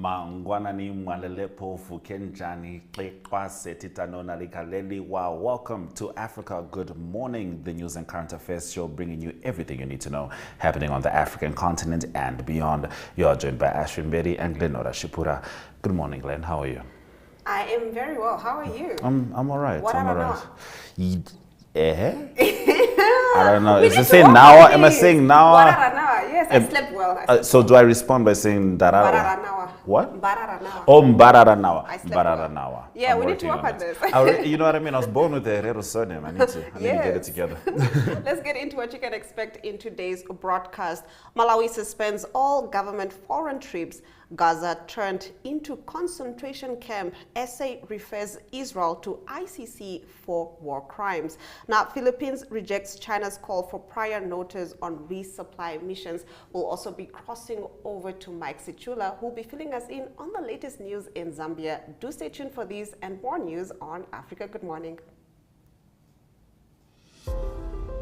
Mangwanani mwalelepo fukenjani kwase titanona likaleli. Wow, welcome to Africa Good Morning, the news and current affairs show bringing you everything you need to know happening on the African continent and beyond. You are joined by Ashwin Bedi and Glenora Shipura. Good morning, Glenn. How are you? I am very well. How are you? I'm all right. What I'm all about right. I don't know. Is it saying now? Am I saying now? Yes, I slept well. So do I respond by saying Darawa? Bararanawa. What? Bararanawa. Oh, Mbararanawa. I slept well. Mbararanawa. Yeah, I'm we need to working work on on it. this. You know what I mean? I was born with a Herero surname. I need to get it together. Let's get into what you can expect in today's broadcast. Malawi suspends all government foreign trips. Gaza turned into concentration camp. SA refers Israel to ICC for war crimes. Now, Philippines rejects China's call for prior notice on resupply missions. We'll also be crossing over to Mike Sichula, who will be filling us in on the latest news in Zambia. Do stay tuned for these and more news on Africa Good Morning.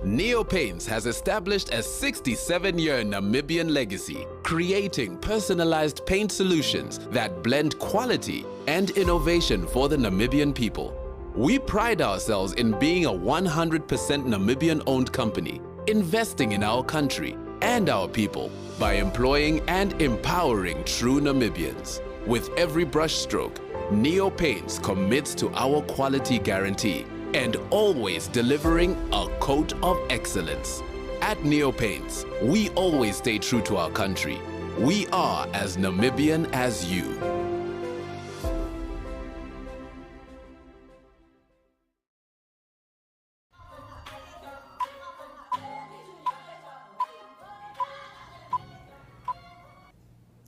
Neo Paints has established a 67-year Namibian legacy, creating personalized paint solutions that blend quality and innovation for the Namibian people. We pride ourselves in being a 100% Namibian-owned company, investing in our country and our people by employing and empowering true Namibians. With every brushstroke, Neo Paints commits to our quality guarantee and always delivering a coat of excellence. At Neo Paints, we always stay true to our country. We are as Namibian as you.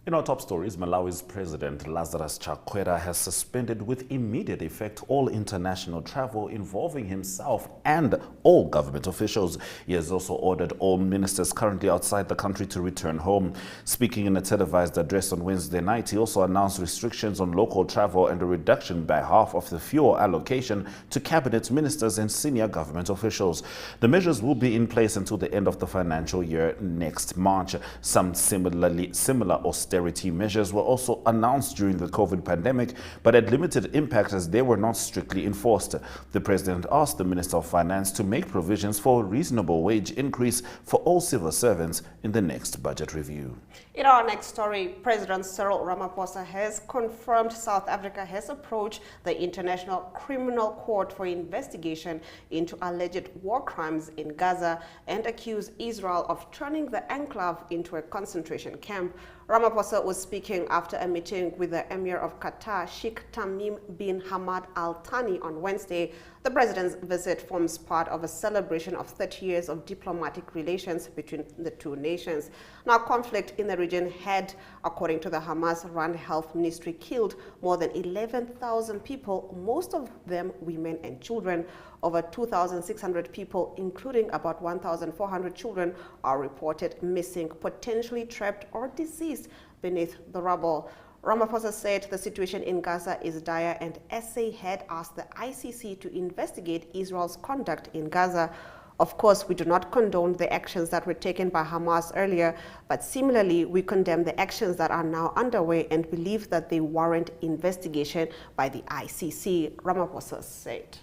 In our top stories, Malawi's President Lazarus Chakwera has suspended with immediate effect all international travel involving himself and all government officials. He has also ordered all ministers currently outside the country to return home. Speaking in a televised address on Wednesday night, he also announced restrictions on local travel and a reduction by half of the fuel allocation to cabinet ministers and senior government officials. The measures will be in place until the end of the financial year next March. Some similar austerity measures were also announced during the COVID pandemic, but had limited impact as they were not strictly enforced. The president asked the Minister of Finance to make provisions for a reasonable wage increase for all civil servants in the next budget review. In our next story, President Cyril Ramaphosa has confirmed South Africa has approached the International Criminal Court for investigation into alleged war crimes in Gaza and accused Israel of turning the enclave into a concentration camp. Ramaphosa was speaking after a meeting with the Emir of Qatar, Sheikh Tamim bin Hamad Al Thani, on Wednesday. The president's visit forms part of a celebration of 30 years of diplomatic relations between the two nations. Now, conflict in the region had, according to the Hamas-run health ministry, killed more than 11,000 people, most of them women and children. Over 2,600 people, including about 1,400 children, are reported missing, potentially trapped or deceased beneath the rubble. Ramaphosa said the situation in Gaza is dire and SA had asked the ICC to investigate Israel's conduct in Gaza. Of course, we do not condone the actions that were taken by Hamas earlier, but similarly, we condemn the actions that are now underway and believe that they warrant investigation by the ICC, Ramaphosa said.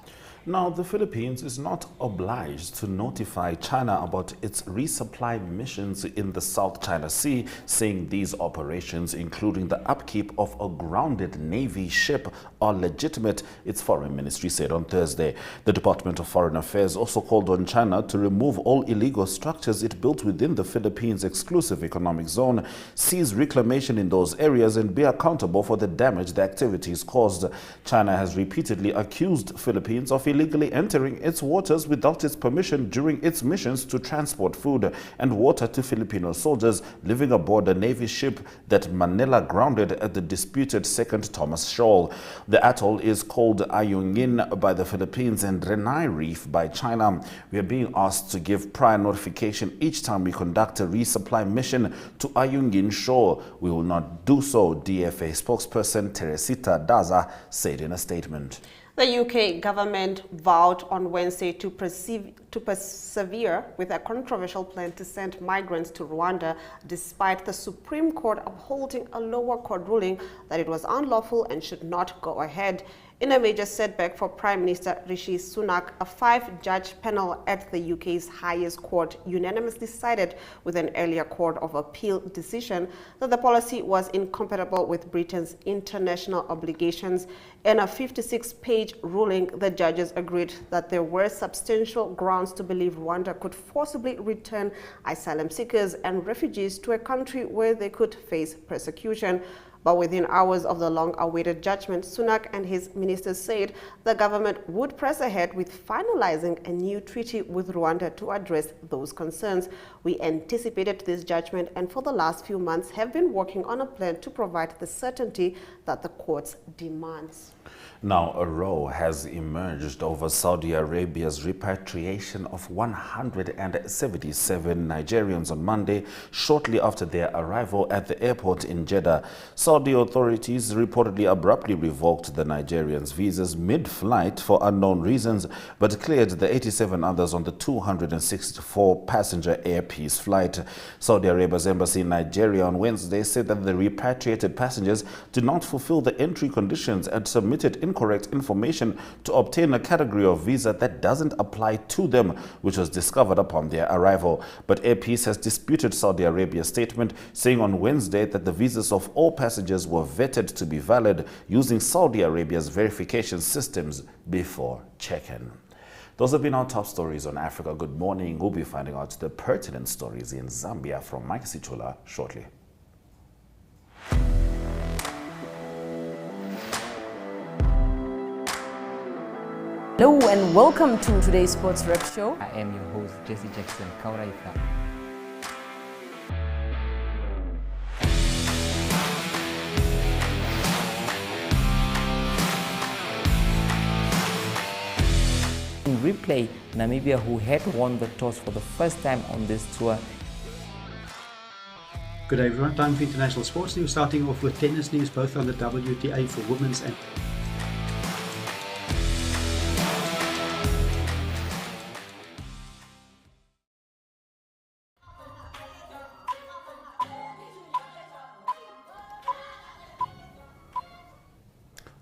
Now, the Philippines is not obliged to notify China about its resupply missions in the South China Sea, saying these operations, including the upkeep of a grounded Navy ship, are legitimate, its foreign ministry said on Thursday. The Department of Foreign Affairs also called on China to remove all illegal structures it built within the Philippines' exclusive economic zone, cease reclamation in those areas, and be accountable for the damage the activities caused. China has repeatedly accused Philippines of illegally entering its waters without its permission during its missions to transport food and water to Filipino soldiers living aboard a Navy ship that Manila grounded at the disputed Second Thomas Shoal. The atoll is called Ayungin by the Philippines and Renai Reef by China. We are being asked to give prior notification each time we conduct a resupply mission to Ayungin shore. We will not do so, DFA spokesperson Teresita Daza said in a statement. The UK government vowed on Wednesday to to persevere with a controversial plan to send migrants to Rwanda, despite the Supreme Court upholding a lower court ruling that it was unlawful and should not go ahead. In a major setback for Prime Minister Rishi Sunak, a 5-judge panel at the UK's highest court unanimously decided with an earlier Court of Appeal decision that the policy was incompatible with Britain's international obligations. In a 56-page ruling, the judges agreed that there were substantial grounds to believe Rwanda could forcibly return asylum seekers and refugees to a country where they could face persecution. But within hours of the long-awaited judgment, Sunak and his ministers said the government would press ahead with finalizing a new treaty with Rwanda to address those concerns. We anticipated this judgment and for the last few months have been working on a plan to provide the certainty that the courts demands. Now, a row has emerged over Saudi Arabia's repatriation of 177 Nigerians on Monday, shortly after their arrival at the airport in Jeddah. Saudi authorities reportedly abruptly revoked the Nigerians' visas mid-flight for unknown reasons, but cleared the 87 others on the 264-passenger Air Peace flight. Saudi Arabia's embassy in Nigeria on Wednesday said that the repatriated passengers did not fulfill the entry conditions and submitted incorrect information to obtain a category of visa that doesn't apply to them, which was discovered upon their arrival. But Air Peace has disputed Saudi Arabia's statement, saying on Wednesday that the visas of all passengers were vetted to be valid using Saudi Arabia's verification systems before check-in. Those have been our top stories on Africa Good Morning. We'll be finding out the pertinent stories in Zambia from Mike Sichula shortly. Hello and welcome to today's Sports Rep Show. I am your host, Jesse Jackson Kauraifa. In replay, Namibia, who had won the toss for the first time on this tour. Good day everyone, time for international sports news, starting off with tennis news, both on the WTA for women's and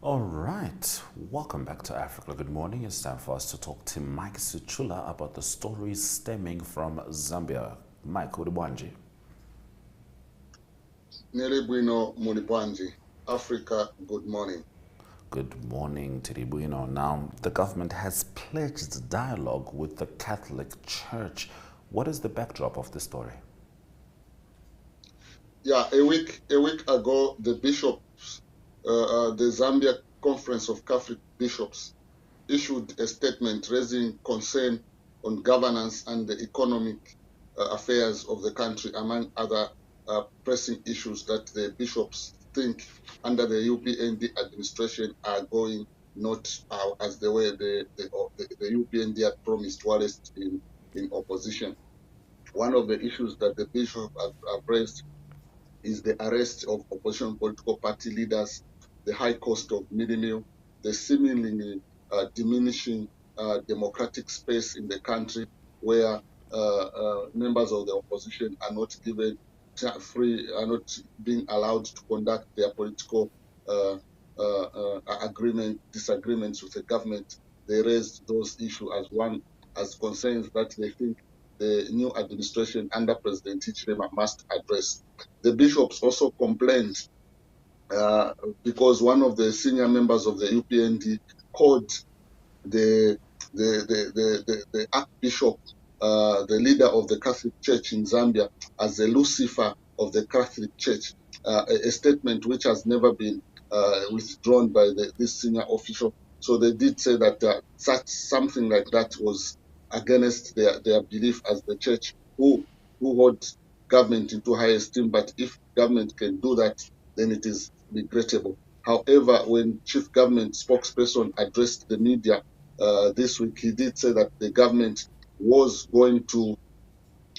All right, welcome back to Africa Good Morning. It's time for us to talk to Mike Sichula about the stories stemming from Zambia. Mike Udibwanji. Neribuino Mulibwanji, Africa Good Morning. Good morning, Tiribuino. Now, the government has pledged dialogue with the Catholic Church. What is the backdrop of this story? Yeah, a week ago, the bishops, the Zambia Conference of Catholic Bishops, issued a statement raising concern on governance and the economic affairs of the country, among other pressing issues that the bishops think under the UPND administration are going not as the way the UPND had promised whilst in opposition. One of the issues that the bishops have raised is the arrest of opposition political party leaders, the high cost of meal meal, the seemingly diminishing democratic space in the country where members of the opposition are not given are not being allowed to conduct their political disagreements with the government. They raised those issues as concerns that they think the new administration under President Hichilema must address. The bishops also complained because one of the senior members of the UPND called the Archbishop, the leader of the Catholic Church in Zambia, as the Lucifer of the Catholic Church, a statement which has never been withdrawn by this senior official. So they did say that something like that was against their belief as the church, who hold government into high esteem. But if government can do that, then it is regrettable. However, when Chief Government spokesperson addressed the media this week, he did say that the government was going to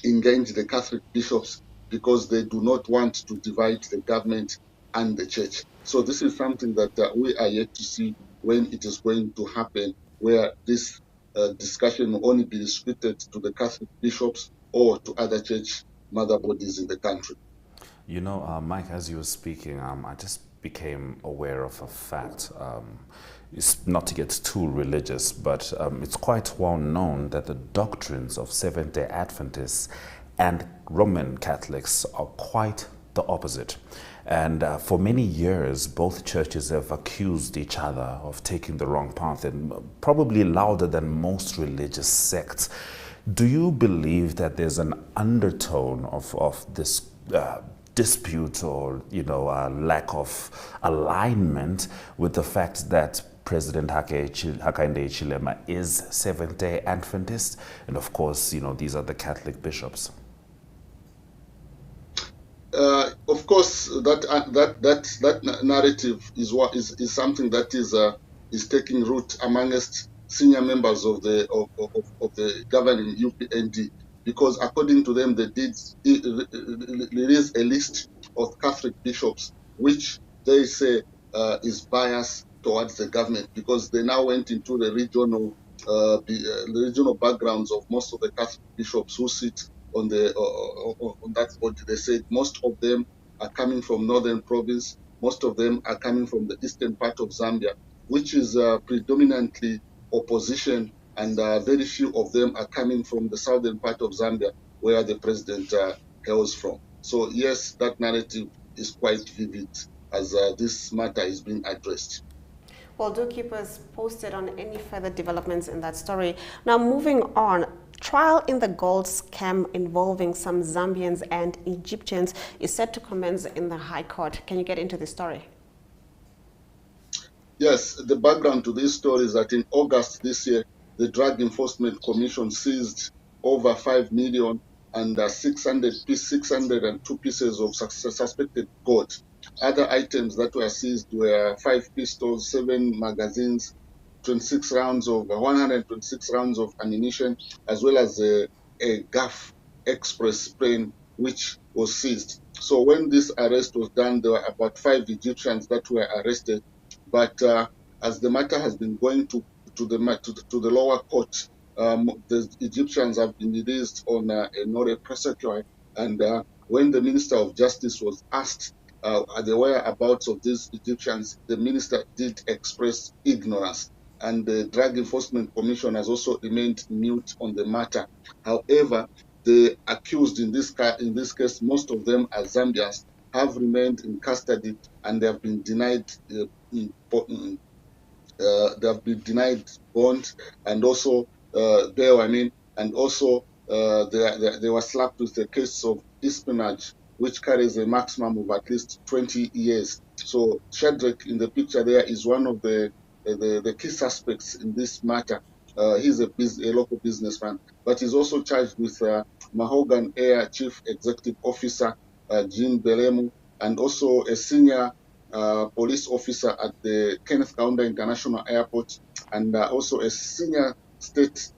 engage the Catholic bishops because they do not want to divide the government and the church. So this is something that we are yet to see when it is going to happen, where this discussion will only be restricted to the Catholic bishops or to other church mother bodies in the country. You know, Mike, as you were speaking, I just became aware of a fact. It's not to get too religious, but it's quite well known that the doctrines of Seventh-day Adventists and Roman Catholics are quite the opposite. And for many years, both churches have accused each other of taking the wrong path, and probably louder than most religious sects. Do you believe that there's an undertone of this dispute or, lack of alignment with the fact that President Hakainde Hichilema is Seventh-day Adventist? And of course, these are the Catholic bishops. Of course, that narrative is something that is taking root amongst senior members of the governing UPND, because according to them, they did release a list of Catholic bishops which they say is biased towards the government, because they now went into the regional backgrounds of most of the Catholic bishops who sit on that body. They said most of them are coming from northern province, most of them are coming from the eastern part of Zambia, which is predominantly opposition, and very few of them are coming from the southern part of Zambia, where the president hails from. So yes, that narrative is quite vivid as this matter is being addressed. Well, do keep us posted on any further developments in that story. Now, moving on, trial in the gold scam involving some Zambians and Egyptians is set to commence in the High Court. Can you get into this story? Yes, the background to this story is that in August this year, the Drug Enforcement Commission seized over 5 million and 602 pieces of suspected gold. Other items that were seized were 5 pistols, 7 magazines, 126 rounds of ammunition, as well as a GAF Express plane, which was seized. So when this arrest was done, there were about 5 Egyptians that were arrested. But as the matter has been going to the lower court, the Egyptians have been released on a no prosecutor. And when the Minister of Justice was asked the whereabouts of these Egyptians, the minister did express ignorance, and the Drug Enforcement Commission has also remained mute on the matter. However, the accused in this case, most of them are Zambians, have remained in custody, and they have been denied bond and also bail. And also they were slapped with the case of espionage, which carries a maximum of at least 20 years. So Shadrach in the picture there is one of the key suspects in this matter. He's a local businessman, but he's also charged with Mahogan Air Chief Executive Officer Jean Belemu, and also a senior police officer at the Kenneth Kaunda International Airport, and also a senior state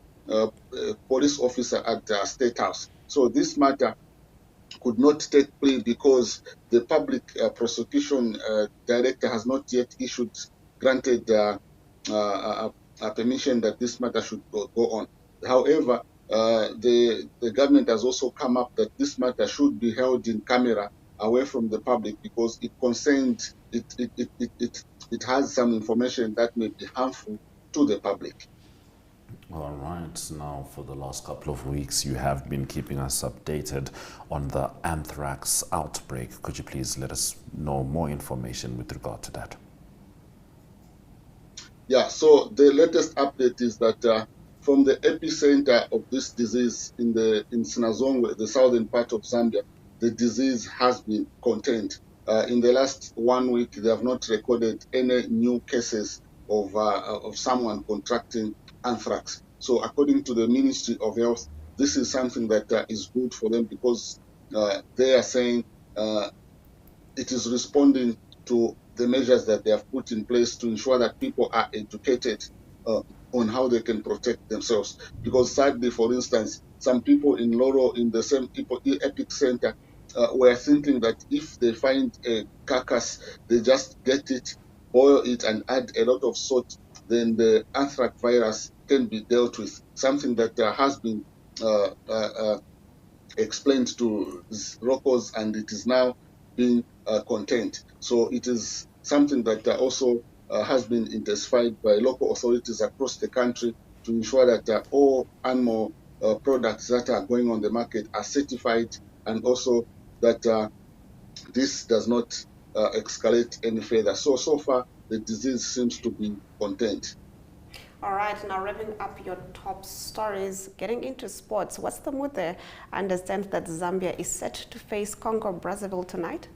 police officer at the State House. So this matter could not take place because the public prosecution director has not yet granted permission that this matter should go on. However, the government has also come up that this matter should be held in camera, away from the public, because it concerns it has some information that may be harmful to the public. All right. Now, for the last couple of weeks, you have been keeping us updated on the anthrax outbreak. Could you please let us know more information with regard to that? Yeah, so the latest update is that from the epicenter of this disease in Sinazongwe, the southern part of Zambia, the disease has been contained. In the last 1 week, they have not recorded any new cases of someone contracting anthrax. So according to the Ministry of Health, this is something that is good for them, because they are saying it is responding to the measures that they have put in place to ensure that people are educated on how they can protect themselves. Because sadly, for instance, some people in Loro, in the same epic center, were thinking that if they find a carcass, they just get it, boil it, and add a lot of salt, then the anthrax virus can be dealt with, something that has been explained to locals, and it is now being contained. So it is something that also has been intensified by local authorities across the country to ensure that all animal products that are going on the market are certified, and also that this does not escalate any further. So far, the disease seems to be contained. All right, now wrapping up your top stories, getting into sports. What's the mood there? I understand that Zambia is set to face Congo Brazzaville tonight.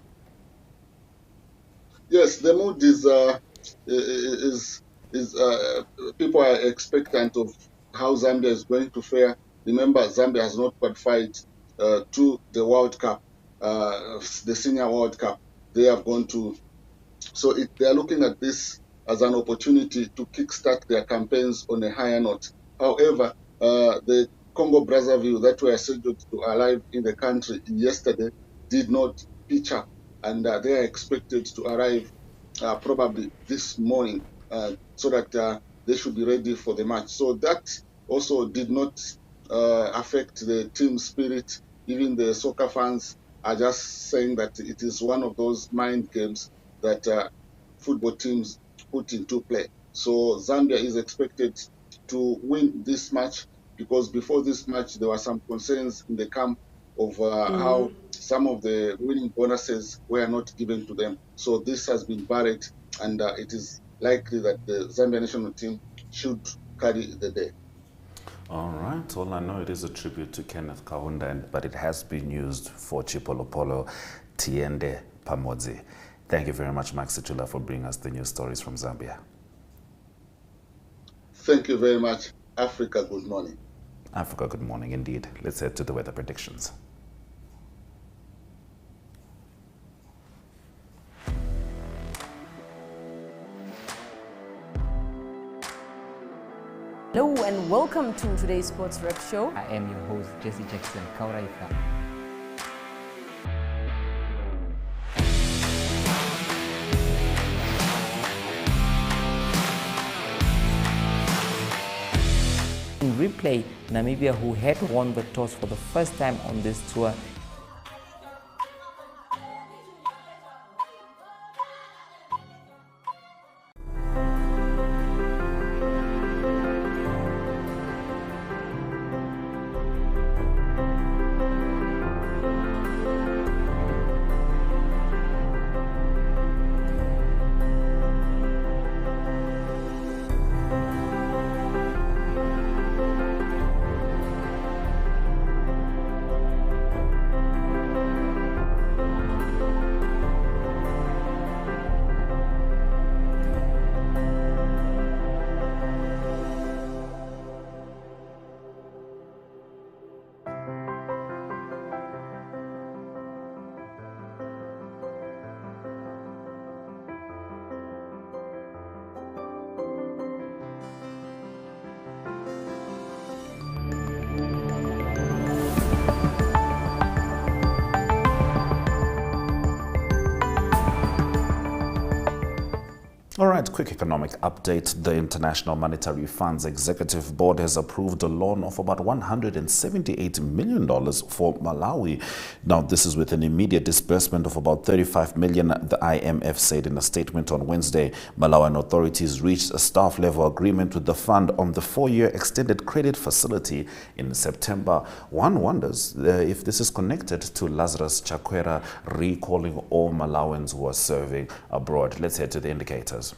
Yes, the mood is people are expectant of how Zambia is going to fare. Remember, Zambia has not qualified to the World Cup, the Senior World Cup. They have gone to, so they are looking at this as an opportunity to kickstart their campaigns on a higher note. However, the Congo Brazzaville that were scheduled to arrive in the country yesterday did not pitch up, and they are expected to arrive probably this morning, so that they should be ready for the match. So that also did not affect the team spirit. Even the soccer fans are just saying that it is one of those mind games that football teams put into play. So Zambia is expected to win this match, because before this match there were some concerns in the camp of how some of the winning bonuses were not given to them. So this has been buried, and it is likely that the Zambia national team should carry the day. All right. All I know, it is a tribute to Kenneth Kaunda, but it has been used for Chipolopolo Tiende Pamodzi. Thank you very much, Max Sichula, for bringing us the news stories from Zambia. Thank you very much. Africa, good morning. Africa, good morning indeed. Let's head to the weather predictions. Hello and welcome to today's Sports Rep Show. I am your host, Jesse Jackson Kauraika. In replay, Namibia, who had won the toss for the first time on this tour, All right, quick economic update. The International Monetary Fund's Executive Board has approved a loan of about $178 million for Malawi. Now, this is with an immediate disbursement of about $35 million, the IMF said in a statement on Wednesday. Malawian authorities reached a staff-level agreement with the fund on the 4-year extended credit facility in September. One wonders if this is connected to Lazarus Chakwera recalling all Malawians who are serving abroad. Let's head to the indicators.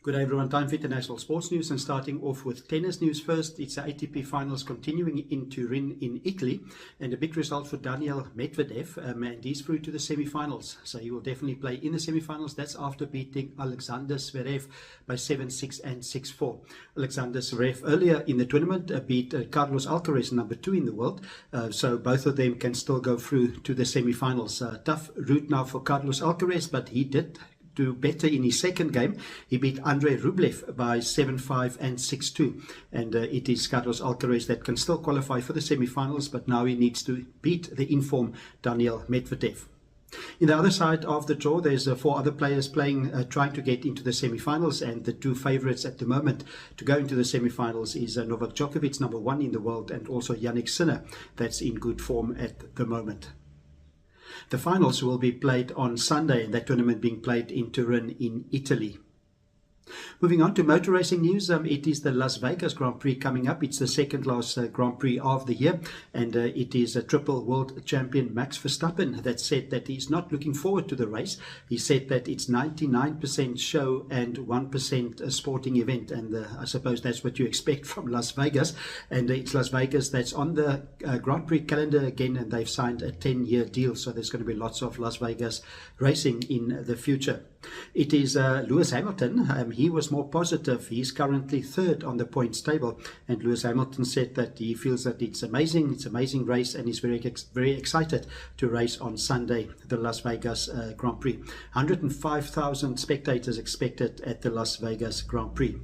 Good day everyone, time for international sports news, and starting off with tennis news first. It's the ATP finals continuing in Turin in Italy, and a big result for Daniil Medvedev, and he's through to the semi-finals, so he will definitely play in the semi-finals. That's after beating Alexander Zverev by 7-6 and 6-4. Alexander Zverev earlier in the tournament beat Carlos Alcaraz, number 2 in the world, so both of them can still go through to the semi-finals. Tough route now for Carlos Alcaraz, but he did do better in his second game. He beat Andrei Rublev by 7-5 and 6-2. And it is Carlos Alcaraz that can still qualify for the semi-finals, but now he needs to beat the in-form Daniil Medvedev. In the other side of the draw, there's 4 other players playing, trying to get into the semi-finals, and the 2 favorites at the moment to go into the semi-finals is Novak Djokovic, number 1 in the world, and also Jannik Sinner, that's in good form at the moment. The finals will be played on Sunday, and that tournament being played in Turin in Italy. Moving on to motor racing news, it is the Las Vegas Grand Prix coming up. It's the second last Grand Prix of the year, and it is a triple world champion Max Verstappen that said that he's not looking forward to the race. He said that it's 99% show and 1% a sporting event, and I suppose that's what you expect from Las Vegas. And it's Las Vegas that's on the Grand Prix calendar again, and they've signed a 10-year deal, so there's going to be lots of Las Vegas racing in the future. It is Lewis Hamilton. He was more positive. He's currently 3rd on the points table, and Lewis Hamilton said that he feels that it's amazing. It's an amazing race, and he's very excited to race on Sunday, the Las Vegas Grand Prix. 105,000 spectators expected at the Las Vegas Grand Prix.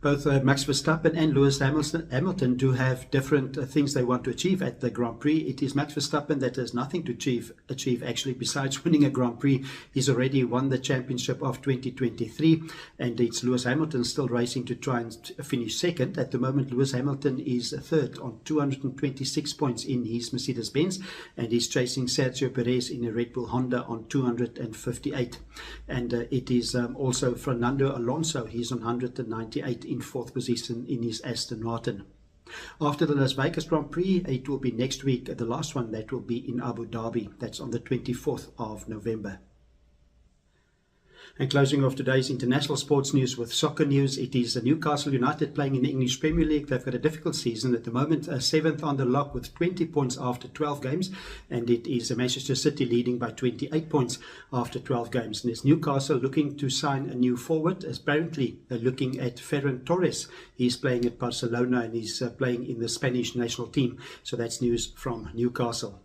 Both Max Verstappen and Lewis Hamilton do have different things they want to achieve at the Grand Prix. It is Max Verstappen that has nothing to achieve actually besides winning a Grand Prix. He's already won the championship of 2023, and it's Lewis Hamilton still racing to try and finish 2nd. At the moment, Lewis Hamilton is 3rd on 226 points in his Mercedes-Benz, and he's chasing Sergio Perez in a Red Bull Honda on 258. And it is also Fernando Alonso. He's on 198 in 4th position in his Aston Martin. After the Las Vegas Grand Prix, it will be next week, the last one that will be in Abu Dhabi. That's on the 24th of November. And closing off today's international sports news with soccer news, it is Newcastle United playing in the English Premier League. They've got a difficult season at the moment, 7th on the log with 20 points after 12 games, and it is Manchester City leading by 28 points after 12 games. And it's Newcastle looking to sign a new forward, apparently looking at Ferran Torres. He's playing at Barcelona, and he's playing in the Spanish national team. So that's news from Newcastle.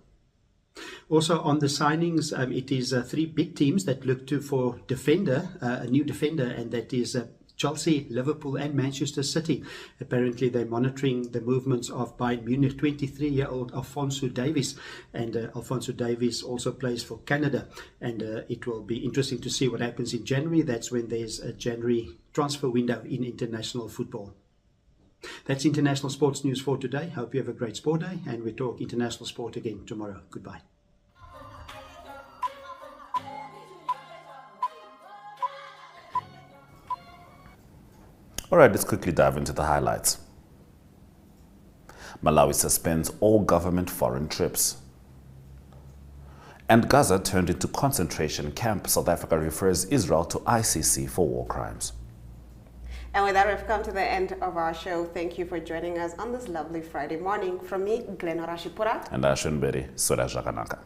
Also on the signings, it is 3 big teams that look for a new defender, and that is Chelsea, Liverpool and Manchester City. Apparently they're monitoring the movements of Bayern Munich 23-year-old Alphonso Davies, and Alphonso Davies also plays for Canada, and it will be interesting to see what happens in January. That's when there's a January transfer window in international football. That's international sports news for today. Hope you have a great sport day, and we talk international sport again tomorrow. Goodbye. All right, let's quickly dive into the highlights. Malawi suspends all government foreign trips. And Gaza turned into concentration camp. South Africa refers Israel to ICC for war crimes. And with that, we've come to the end of our show. Thank you for joining us on this lovely Friday morning. From me, Glenn Orashipura. And Ashwin Beri, Soda Jaganaka.